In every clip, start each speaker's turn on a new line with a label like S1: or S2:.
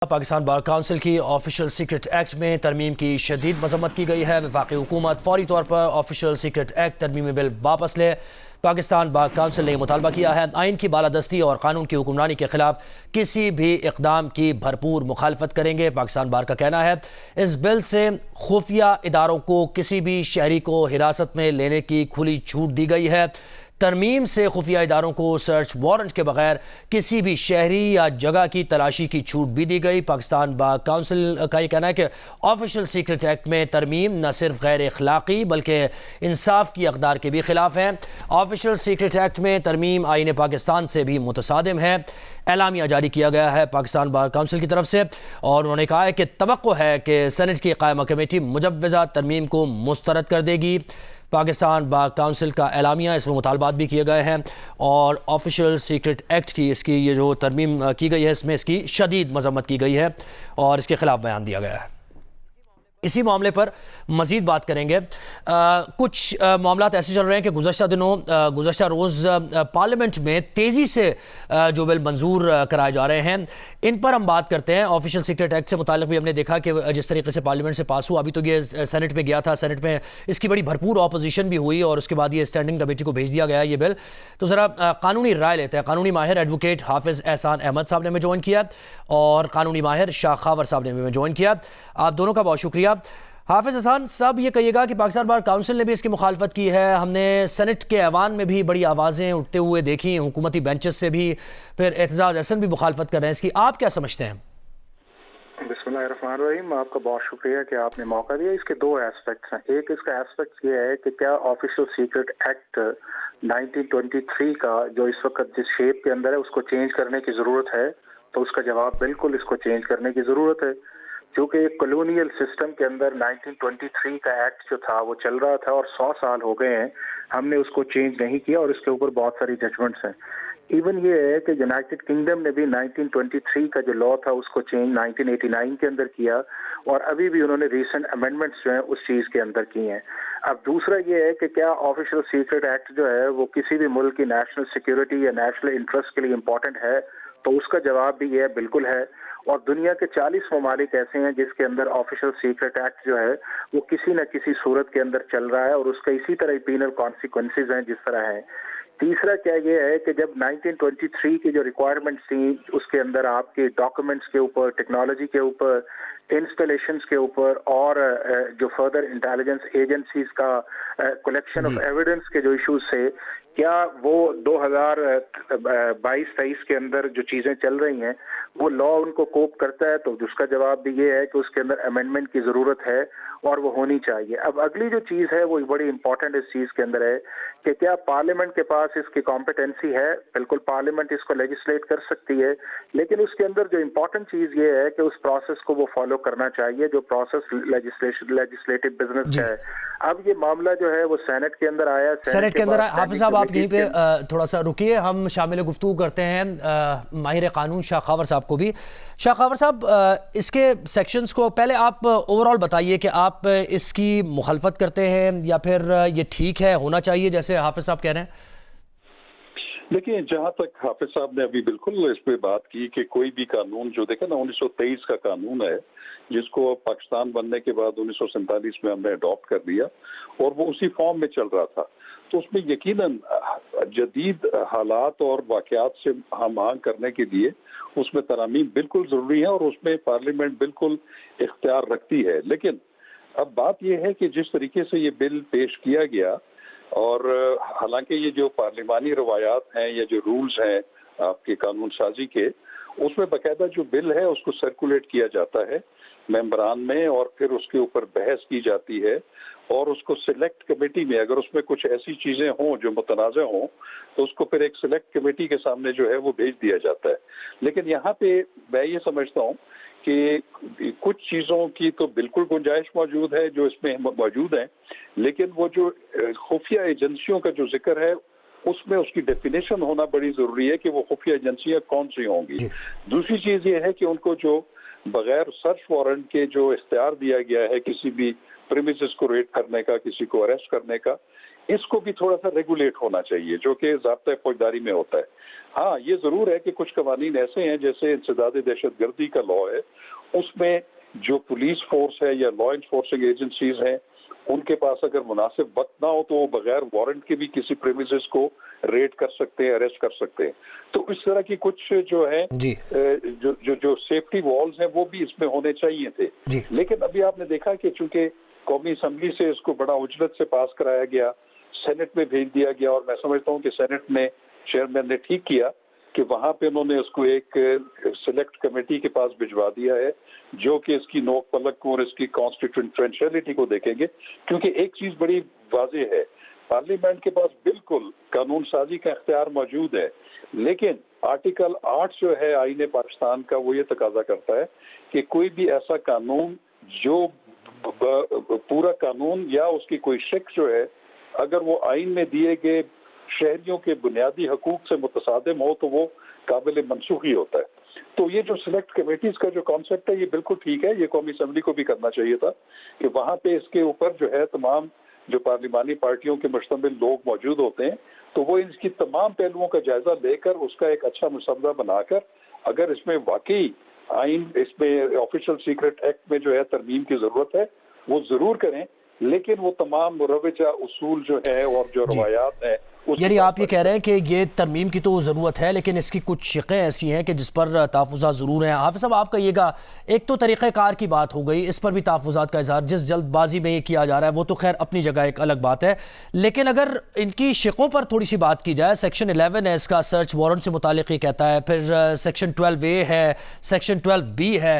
S1: Pakistan bar council की official secret act में तरमीम की शदीद मजम्मत की गई है। वफाकी हुकूमत फौरी तौर पर ऑफिशियल सीक्रेट एक्ट तरमीमी बिल वापस ले। पाकिस्तान बार काउंसिल ने मुतालबा किया है आइन की बालादस्ती और कानून की हुक्मरानी के खिलाफ किसी भी इकदाम की भरपूर मुखालफत करेंगे। पाकिस्तान बार का कहना है इस बिल से खुफिया इदारों को किसी भी शहरी को हिरासत में लेने की खुली छूट दी गई है। तरमीम से खुफिया इदारों को सर्च वारंट के बगैर किसी भी शहरी या जगह की तलाशी की छूट भी दी गई। पाकिस्तान बार काउंसिल का ये कहना है कि ऑफिशियल सीक्रेट एक्ट में तरमीम न सिर्फ गैर अखलाकी बल्कि इंसाफ की अकदार के भी खिलाफ है। ऑफिशियल सीक्रेट एक्ट में तरमीम आईन पाकिस्तान से भी मुतसादिम है। एलामिया जारी किया गया है पाकिस्तान बार काउंसिल की तरफ से और उन्होंने कहा है कि तवक्को है कि सेनेट की कायमा कमेटी मुजव्वज़ा तरमीम को मुस्तरद कर देगी। पाकिस्तान बार काउंसिल का एलामिया, इसमें मुतालबात भी किए गए हैं और ऑफिशियल सीक्रेट एक्ट की इसकी ये जो तरमीम की गई है इसमें इसकी शदीद मजम्मत की गई है और इसके खिलाफ बयान दिया गया है। इसी मामले पर मज़ीद बात करेंगे। कुछ मामलात ऐसे चल रहे हैं कि गुज़श्ता रोज़ पार्लियामेंट में तेज़ी से जो बिल मंजूर कराए जा रहे हैं, इन पर हम बात करते हैं। ऑफिशियल सीक्रेट एक्ट से मुताल्लिक़ भी हमने देखा कि जिस तरीके से पार्लियामेंट से पास हुआ, अभी तो ये सेनेट में गया था, सेनेट में इसकी बड़ी भरपूर ऑपोजिशन भी हुई और उसके बाद ये स्टैंडिंग कमेटी को भेज दिया गया ये बिल। तो ज़रा कानूनी राय लेते हैं। कानूनी माहिर एडवोकेट हाफिज़ एहसान अहमद साहब ने हमें ज्वाइन किया और कानूनी माहिर शाह खावर साहब ने हमें ज्वाइन किया। आप दोनों का बहुत शुक्रिया। हाफिज एहसान साहब, ये कहिएगा कि पाकिस्तान बार काउंसिल ने भी इसकी मुखालफत की है, हमने सेनेट के ऐवान में भी बड़ी आवाज़ें उठते हुए देखी, हुकूमती बेंचेस से भी, फिर एतजाज़ हसन भी मुखालफत कर रहे हैं इसकी, आप क्या समझते हैं?
S2: बिस्मिल्लाहिर्रहमानिर्रहीम, आपका बहुत शुक्रिया कि आपने मौका दिया। इसके दो एस्पेक्ट्स हैं। एक इसका एस्पेक्ट ये है कि क्या ऑफिशियल सीक्रेट एक्ट 1923 का जो इस वक्त जिस शेप के अंदर है उसको चेंज करने की ज़रूरत है, तो उसका जवाब बिल्कुल इसको चेंज करने की ज़रूरत है। क्योंकि कॉलोनियल सिस्टम के अंदर 1923 का एक्ट जो था वो चल रहा था और 100 साल हो गए हैं, हमने उसको चेंज नहीं किया और इसके ऊपर बहुत सारी जजमेंट्स हैं। इवन ये है कि यूनाइटेड किंगडम ने भी 1923 का जो लॉ था उसको चेंज 1989 के अंदर किया और अभी भी उन्होंने रीसेंट अमेंडमेंट्स जो हैं उस चीज़ के अंदर किए हैं। अब दूसरा ये है कि क्या ऑफिशियल सीक्रेट एक्ट जो है वो किसी भी मुल्क की नेशनल सिक्योरिटी या नेशनल इंटरेस्ट के लिए इम्पोर्टेंट है, तो उसका जवाब भी ये बिल्कुल है। और दुनिया के 40 ममालिक ऐसे हैं जिसके अंदर ऑफिशियल सीक्रेट एक्ट जो है वो किसी न किसी सूरत के अंदर चल रहा है और उसका इसी तरह पीनल कॉन्सिक्वेंसेज हैं जिस तरह है। तीसरा क्या ये है कि जब 1923 की जो रिक्वायरमेंट्स थी उसके अंदर आपके डॉक्यूमेंट्स के ऊपर, टेक्नोलॉजी के ऊपर, इंस्टॉलेशंस के ऊपर और जो फर्दर इंटेलिजेंस एजेंसीज का कलेक्शन ऑफ एविडेंस के जो इश्यूज थे, क्या वो 2022-23 के अंदर जो चीज़ें चल रही हैं वो लॉ उनको कोप करता है? तो उसका जवाब भी ये है कि उसके अंदर अमेंडमेंट की ज़रूरत है और वो होनी चाहिए। अब अगली जो चीज़ है वो बड़ी इंपॉर्टेंट इस चीज़ के अंदर है कि क्या पार्लियामेंट के पास इसकी कॉम्पिटेंसी है? बिल्कुल पार्लियामेंट इसको लेजिस्लेट कर सकती है, लेकिन उसके अंदर जो इंपॉर्टेंट चीज़ ये है कि उस प्रोसेस को वो फॉलो करना चाहिए जो प्रोसेस लेजिस्लेटिव बिजनेस है। अब ये मामला जो है वो सेनेट के अंदर आया,
S1: सेनेट के अंदर हाफिज साहब आप यहीं पे थोड़ा सा रुकिए, हम शामिल गुफ्तगू करते हैं माहिर कानून शाह खावर साहब को भी। शाह खावर साहब, इसके सेक्शंस को पहले आप ओवरऑल बताइए कि आप इसकी मुखालफत करते हैं या फिर ये ठीक है, होना चाहिए जैसे हाफिज साहब कह रहे हैं?
S3: देखिए, जहाँ तक हाफिज साहब ने अभी बिल्कुल इस पे बात की कि कोई भी कानून जो देखा ना 1923 का कानून है जिसको पाकिस्तान बनने के बाद 1947 में हमने अडॉप्ट कर लिया और वो उसी फॉर्म में चल रहा था, तो उसमें यकीनन जदीद हालात और वाक़यात से हम आंग करने के लिए उसमें तरामीम बिल्कुल ज़रूरी है और उसमें पार्लियामेंट बिल्कुल इख्तियार रखती है। लेकिन अब बात यह है कि जिस तरीके से ये बिल पेश किया गया और हालांकि ये जो पार्लिमानी रवायात हैं या जो रूल्स हैं आपके कानून साजी के, उसमें बाकायदा जो बिल है उसको सर्कुलेट किया जाता है मेंबरान में और फिर उसके ऊपर बहस की जाती है और उसको सिलेक्ट कमेटी में अगर उसमें कुछ ऐसी चीज़ें हों जो मुतनाज़ा हों तो उसको फिर एक सिलेक्ट कमेटी के सामने जो है वो भेज दिया जाता है। लेकिन यहाँ पे मैं ये समझता हूँ कि कुछ चीज़ों की तो बिल्कुल गुंजाइश मौजूद है जो इसमें मौजूद है, लेकिन वो जो खुफिया एजेंसियों का जो जिक्र है उसमें उसकी डेफिनेशन होना बड़ी ज़रूरी है कि वो खुफिया एजेंसियाँ कौन सी होंगी। दूसरी चीज़ ये है कि उनको जो बगैर सर्च वारंट के जो इख्तियार दिया गया है किसी भी प्रीमिसेस को रेड करने का, किसी को अरेस्ट करने का, इसको भी थोड़ा सा रेगुलेट होना चाहिए, जो कि ज़ाब्ता फौजदारी में होता है। हाँ, ये जरूर है कि कुछ कवानीन ऐसे हैं, जैसे इंसदाद दहशतगर्दी का लॉ है, उसमें जो पुलिस फोर्स है या लॉ इन्फोर्सिंग एजेंसीज हैं, उनके पास अगर मुनासिब वक्त ना हो तो वो बगैर वारंट के भी किसी प्रेमिसेस को रेड कर सकते हैं, अरेस्ट कर सकते हैं। तो इस तरह की कुछ जो है जो सेफ्टी वॉल्स हैं वो भी इसमें होने चाहिए थे। लेकिन अभी आपने देखा कि चूंकि कौमी असम्बली से इसको बड़ा उजलत से पास कराया गया, सेनेट में भेज दिया गया, और मैं समझता हूँ कि सेनेट में चेयरमैन ने ठीक किया कि वहां पे उन्होंने उसको एक सिलेक्ट कमेटी के पास भिजवा दिया है, जो कि इसकी नोक पलक को और इसकी कॉन्स्टिट्यूशनलिटी को देखेंगे। क्योंकि एक चीज बड़ी वाज़ेह है, पार्लियामेंट के पास बिल्कुल कानून साजी का इख्तियार मौजूद है, लेकिन आर्टिकल 8 जो है आईन पाकिस्तान का, वो ये तकाजा करता है कि कोई भी ऐसा कानून जो पूरा कानून या उसकी कोई शिक जो है, अगर वो आईन में दिए गए शहरियों के बुनियादी हकूक से मुतसादिम हो तो वो काबिल मनसूखी होता है। तो ये जो सिलेक्ट कमेटीज का जो कॉन्सेप्ट है, ये बिल्कुल ठीक है, ये कौमी असम्बली को भी करना चाहिए था कि वहां पे इसके ऊपर जो है तमाम जो पार्लिमानी पार्टियों के मुश्तमिल लोग मौजूद होते हैं, तो वो इसकी तमाम पहलुओं का जायजा लेकर उसका एक अच्छा मसवदा बनाकर, अगर इसमें वाकई आइन, इसमें ऑफिशियल सीक्रेट एक्ट में जो है तरमीम की जरूरत है, वो जरूर करें। लेकिन वो तमाम मुरवजा उसूल जो है और जो रवायात है,
S1: यानी आप ये कह रहे हैं कि ये तरमीम की तो ज़रूरत है, लेकिन इसकी कुछ शिक़ें ऐसी हैं कि जिस पर तहफ़्फ़ुज़ात ज़रूर हैं। हाफ़िज़ साहब, आप कहिएगा, एक तो तरीक़ेकार की बात हो गई, इस पर भी तहफ़्फ़ुज़ात का इज़हार जिस जल्दबाजी में ये किया जा रहा है वो तो खैर अपनी जगह एक अलग बात है, लेकिन अगर इनकी शिक़ों पर थोड़ी सी बात की जाए, सेक्शन 11 है इसका, सर्च वारंट से मुतालिक ये कहता है, फिर सेक्शन 12A है, सेक्शन 12B है,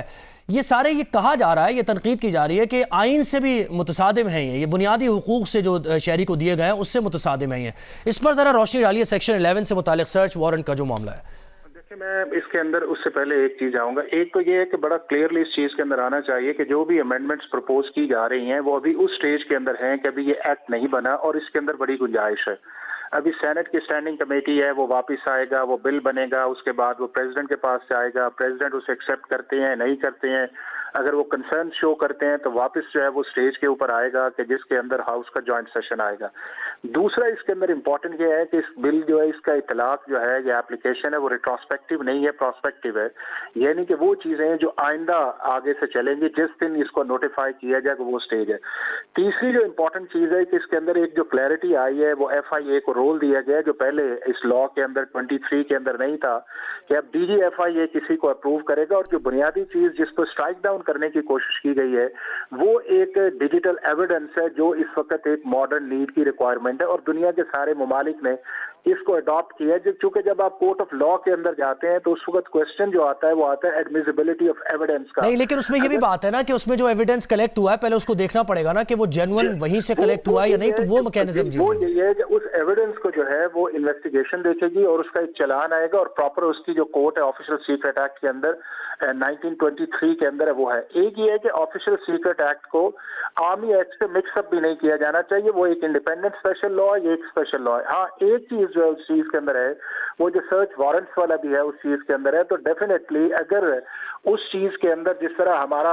S1: ये सारे ये कहा जा रहा है, ये तनकीद की जा रही है कि आइन से भी मुतसादिम हैं, ये बुनियादी हुकूक से जो शहरी को दिए गए हैं उससे मुतसादिम हैं। इस पर ज़रा रोशनी डालिए, सेक्शन 11 से मुतालिक सर्च वारंट का जो मामला है।
S2: देखिए, मैं इसके अंदर उससे पहले एक चीज आऊंगा। एक तो ये है कि बड़ा क्लियरली इस चीज के अंदर आना चाहिए कि जो भी अमेंडमेंट्स प्रपोज की जा रही हैं वो अभी उस स्टेज के अंदर हैं कि अभी ये एक्ट नहीं बना और इसके अंदर बड़ी गुंजाइश है। अभी सेनेट की स्टैंडिंग कमेटी है, वो वापस आएगा, वो बिल बनेगा, उसके बाद वो प्रेसिडेंट के पास जाएगा, प्रेसिडेंट उसे एक्सेप्ट करते हैं नहीं करते हैं, अगर वो कंसर्न शो करते हैं तो वापस जो है वो स्टेज के ऊपर आएगा कि जिसके अंदर हाउस का जॉइंट सेशन आएगा। दूसरा इसके अंदर इंपॉर्टेंट ये है कि इस बिल जो है, इसका इतलाक जो है, ये एप्लीकेशन है, वो रिट्रोस्पेक्टिव नहीं है, प्रोस्पेक्टिव है। यानी कि वो चीजें हैं जो आइंदा आगे से चलेंगी, जिस दिन इसको नोटिफाई किया जाएगा वो स्टेज है। तीसरी जो इंपॉर्टेंट चीज है कि इसके अंदर एक जो क्लैरिटी आई है, वो FIA को रोल दिया गया है, जो पहले इस लॉ के अंदर 23 के अंदर नहीं था, कि अब DG-FIA किसी को अप्रूव करेगा और जो बुनियादी चीज जिसको स्ट्राइक डाउन करने की कोशिश की गई है वो एक डिजिटल एविडेंस है, जो इस वक्त एक मॉडर्न नीड की रिक्वायरमेंट है और दुनिया के सारे ममालिक ने इसको अडॉप्ट किया है। चूंकि जब आप कोर्ट ऑफ लॉ के अंदर जाते हैं तो उस वक्त क्वेश्चन जो आता है वो आता है एडमिसिबिलिटी ऑफ एविडेंस का।
S1: नहीं, लेकिन उसमें ये भी बात है ना कि उसमें जो एविडेंस कलेक्ट हुआ है पहले उसको देखना पड़ेगा ना कि वो जेन्युइन वहीं से कलेक्ट हुआ है या नहीं, तो वो मैकेनिज्म
S2: वो यही है कि उस एविडेंस को जो है वो इन्वेस्टिगेशन देखेगी और उसका एक चालान आएगा और प्रॉपर उसकी जो कोर्ट है ऑफिशियल सीक्रेट एक्ट के अंदर 1923 के अंदर है वो है। एक ये है कि ऑफिशियल सीक्रेट एक्ट को आर्मी एक्ट से मिक्सअप भी नहीं किया जाना चाहिए, वो एक इंडिपेंडेंट स्पेशल लॉ है, ये एक स्पेशल लॉ है। हाँ, एक चीज जो है उस चीज के अंदर है, वो जो सर्च वारंट्स वाला भी है उस चीज के अंदर है, तो डेफिनेटली अगर उस चीज के अंदर जिस तरह हमारा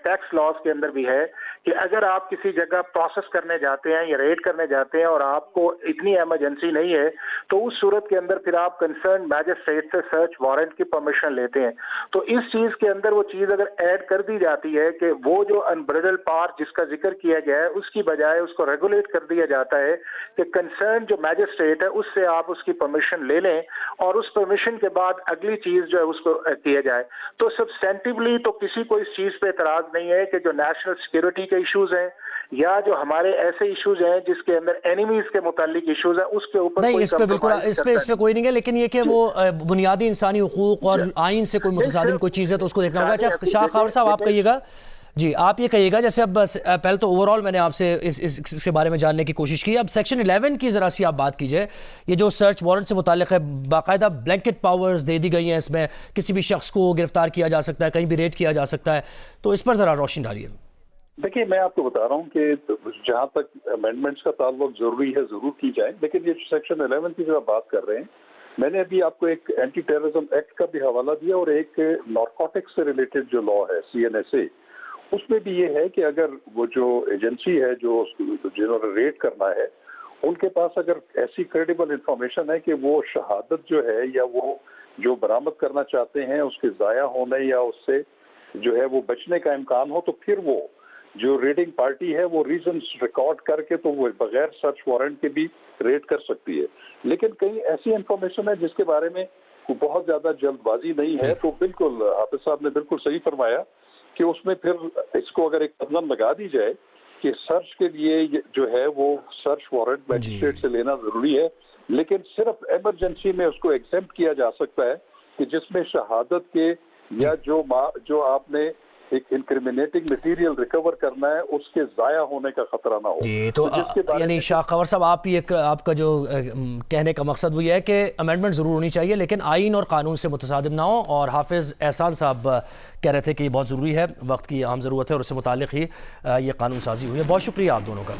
S2: टैक्स लॉज के अंदर भी है कि अगर आप किसी जगह प्रोसेस करने जाते हैं या रेड करने जाते हैं और आपको इतनी इमरजेंसी नहीं है, तो उस सूरत के अंदर फिर आप कंसर्न मैजिस्ट्रेट से सर्च वारंट की परमिशन लेते हैं। तो इस चीज के अंदर वो चीज अगर ऐड कर दी जाती है कि वो जो अनब्रिडल्ड पावर जिसका जिक्र किया गया है उसकी बजाय उसको रेगुलेट कर दिया जाता है कि कंसर्न जो मैजिस्ट्रेट है उससे आप उसकी परमिशन ले लें और उस परमिशन के बाद अगली चीज जो है उसको किया जाए। तो सब्सटेंटिवली तो किसी को इस चीज पे एतराज नहीं है कि जो नेशनल सिक्योरिटी के इश्यूज हैं या जो हमारे ऐसे इश्यूज हैं जिसके अंदर एनिमीज के मुतालिक इश्यूज हैं उसके ऊपर
S1: नहीं, इस पे बिल्कुल इस पे कोई नहीं है, लेकिन ये कि वो बुनियादी इंसानी हुकूक और आइन से कोई मुतसादिम कोई चीज़ है तो उसको देखना होगा। अच्छा, शाह खावर साहब, आप कहिएगा जी, आप ये कहिएगा, जैसे अब पहले तो ओवरऑल मैंने आपसे इसके बारे में जानने की कोशिश की, अब सेक्शन 11 की ज़रा सी आप बात कीजिए। ये जो सर्च वारंट से मुताल्लिक़ है, बाकायदा ब्लैंकेट पावर्स दे दी गई हैं, इसमें किसी भी शख्स को गिरफ्तार किया जा सकता है, कहीं भी रेड किया जा सकता है, तो इस पर ज़रा रोशनी डालिए।
S3: देखिए, मैं आपको बता रहा हूँ कि जहाँ तक अमेंडमेंट्स का ताल्लुक जरूरी है ज़रूर की जाए, लेकिन ये सेक्शन 11 की जो आप बात कर रहे हैं, मैंने अभी आपको एक एंटी टेररिज्म एक्ट का भी हवाला दिया और एक नारकोटिक्स से रिलेटेड जो लॉ है CNSA, उसमें भी ये है कि अगर वो जो एजेंसी है जो जिन्होंने रेड करना है उनके पास अगर ऐसी क्रेडिबल इंफॉर्मेशन है कि वो शहादत जो है या वो जो बरामद करना चाहते हैं उसके ज़ाया होने या उससे जो है वो बचने का इम्कान हो, तो फिर वो जो रेडिंग पार्टी है वो रीजंस रिकॉर्ड करके तो वो बगैर सर्च वारंट के भी रेड कर सकती है। लेकिन कई ऐसी इंफॉर्मेशन है जिसके बारे में बहुत ज्यादा जल्दबाजी नहीं है, तो बिल्कुल हाफिज साहब ने बिल्कुल सही फरमाया कि उसमें फिर इसको अगर एक कदम लगा दी जाए कि सर्च के लिए जो है वो सर्च वारंट मैजिस्ट्रेट से लेना जरूरी है, लेकिन सिर्फ इमरजेंसी में उसको एग्जेम्प्ट किया जा सकता है कि जिसमें शहादत के या जो आपने एक इंक्रिमिनेटिंग मटेरियल रिकवर करना है उसके जाया होने का खतरा ना हो।
S1: जी, तो यानी शाह खबर साहब, आपका जो कहने का मकसद वो ये है कि अमेंडमेंट ज़रूर होनी चाहिए लेकिन आइन और कानून से मुतसादिम ना हो, और हाफिज़ एहसान साहब कह रहे थे कि ये बहुत ज़रूरी है, वक्त की अहम ज़रूरत है और उससे मुताल्लिक़ ही ये कानून साजी हुई है। बहुत शुक्रिया आप दोनों का।